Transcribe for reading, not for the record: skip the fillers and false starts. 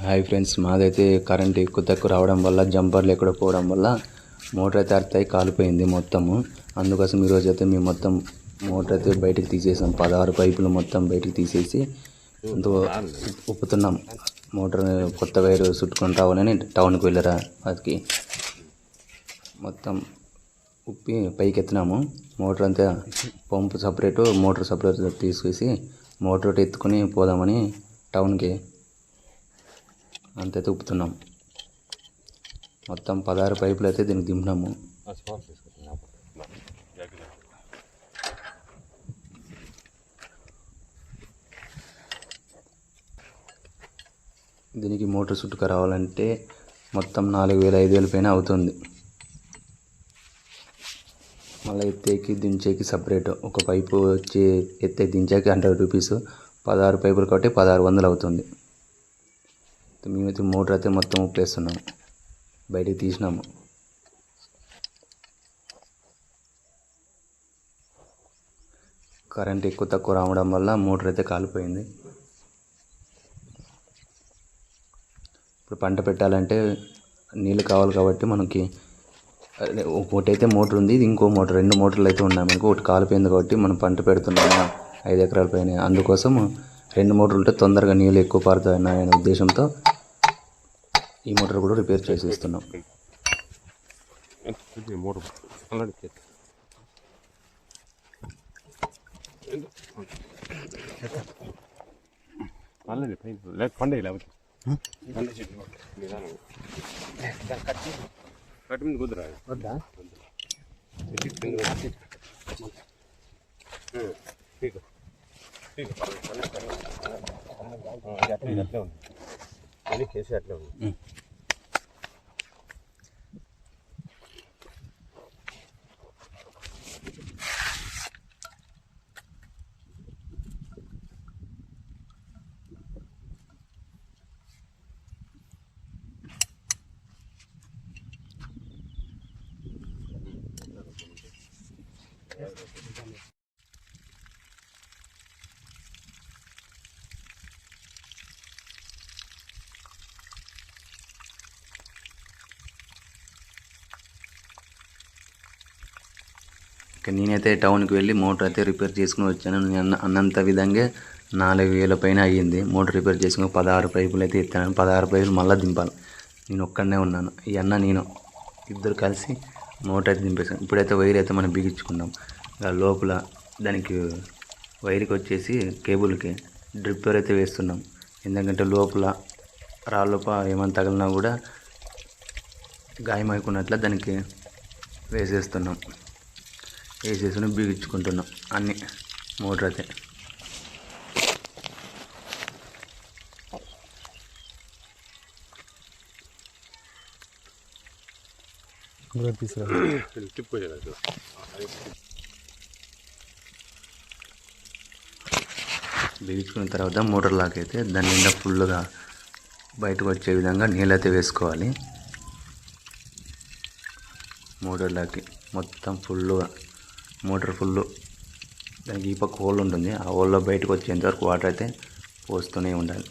Hi friends, మాదైతే current ఎక్కువ తక్కువ రావడం వల్ల జంపర్లు ఎక్కడ పోవడం వల్ల మోటార్ అయితే అర్థమై కాలిపోయింది మొత్తము. అందుకోసం ఈరోజు అయితే మేము మొత్తం మోటార్ అయితే బయటకు తీసేసాం. 16 పైపులు మొత్తం బయటకు తీసేసి ఉప్పుతున్నాం. మోటార్ కొత్త వైరు చుట్టుకొని రావాలని టౌన్కి వెళ్ళరా అది మొత్తం ఉప్పి పైకి ఎత్తినాము. మోటార్ అంతా పంపు సపరేటు మోటార్ సపరేట్ తీసేసి మోటార్ ఎత్తుకొని పోదామని టౌన్కి అంతైతే ఉప్పుతున్నాం. మొత్తం 16 పైపులు అయితే దీనికి దింపినాము. దీనికి మోటార్ చుట్టుకు రావాలంటే మొత్తం 4,000 5,000 పైన అవుతుంది. మళ్ళీ ఎత్తేకి దించేకి సపరేట్ ఒక పైపు వచ్చి ఎత్తే దించేకి 100 రూపీస్. 16 పైపులు కాబట్టి 1600 అవుతుంది. మేమైతే మోటార్ అయితే మొత్తం ఉప్పేస్తున్నాము, బయటికి తీసినాము. కరెంట్ ఎక్కువ తక్కువ రావడం వల్ల మోటార్ అయితే కాలిపోయింది. ఇప్పుడు పంట పెట్టాలంటే నీళ్ళు కావాలి కాబట్టి మనకి ఒకటి అయితే మోటార్ ఉంది, ఇది ఇంకో మోటార్, 2 మోటార్లు అయితే ఉన్నాయి మనకు. ఒకటి కాలిపోయింది కాబట్టి మనం పంట పెడుతున్నాము 5 ఎకరాల పైన. అందుకోసం 2 మోటార్లు ఉంటే తొందరగా నీళ్ళు ఎక్కువ పారుతాయనే ఉద్దేశంతో ఈ మోటార్ కూడా రిపేర్ చేసి ఇస్తున్నాం. నేనైతే టౌన్కి వెళ్ళి మోటార్ అయితే రిపేర్ చేసుకుని వచ్చాను. నేను అన్నంత విధంగా 4,000 పైన అయ్యింది. మోటార్ రిపేర్ చేసుకుని 16 పైపులు అయితే ఎత్తాను. 16 పైపులు మళ్ళీ దింపాలి. నేను ఒక్కడనే ఉన్నాను, ఈ అన్న నేను ఇద్దరు కలిసి మోటార్ అయితే దింపేసాను. ఇప్పుడైతే వైర్ అయితే మనం బిగించుకున్నాం. లోపల దానికి వైర్కి వచ్చేసి కేబుల్కి డ్రిప్పర్ అయితే వేస్తున్నాం. ఎందుకంటే లోపల రాళ్ళప ఏమైనా తగిలినా కూడా గాయమైకున్నట్ల దానికి వేసేస్తున్నాం. వేసేసుకుని బిగించుకుంటున్నాం అన్ని మోటార్ అయితే. బిగించుకున్న తర్వాత మోటార్ లాక్ అయితే దాని నిండా ఫుల్గా బయటకు వచ్చే విధంగా నీళ్ళైతే వేసుకోవాలి. మోటార్ లాక్కి మొత్తం ఫుల్గా మోటార్ ఫుల్ దానికి ఈ పక్క హోల్ ఉంటుంది, ఆ హోల్లో బయటకు వచ్చేంత వరకు వాటర్ అయితే పోస్తూనే ఉండాలి.